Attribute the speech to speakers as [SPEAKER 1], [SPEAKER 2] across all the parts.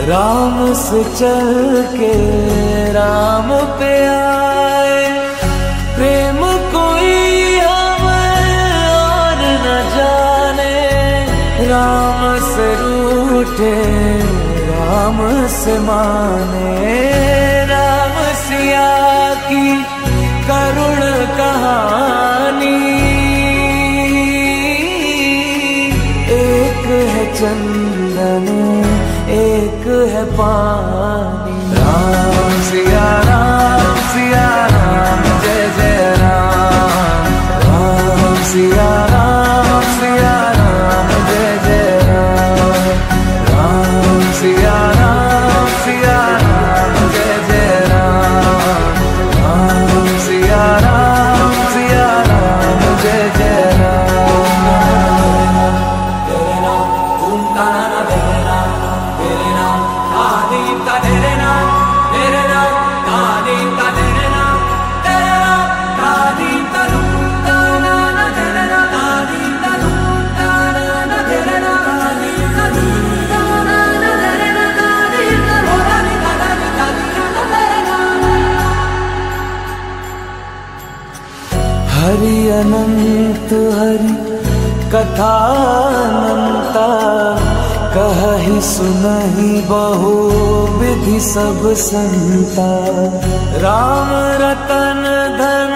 [SPEAKER 1] राम से चल के राम पे आए, प्रेम कोई हमें और न जाने। राम से रूठे राम से माने, राम सिया की करुण कहानी। एक है चंदन एक है पानी। राम सिया राम जय जय राम। राम सिया राम जय जय राम। राम सिया राम जय जय राम। राम सिया राम जय जय हरि अनंत हरि कथा अनंता। कहहि सुनहि बहु विधि सब संता। राम रतन धन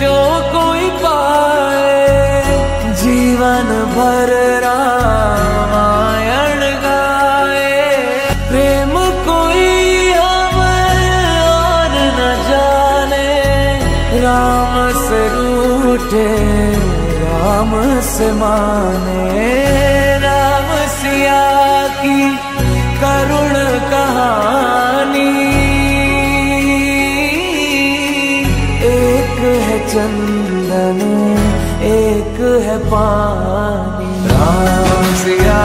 [SPEAKER 1] जो कोई पाए, जीवन भर रामायण गाए। प्रेम कोई हमें और न जाने, राम से रूठे राम से माने। राम सिया की करुण कहानी। एक है चंदन एक है पानी। राम सिया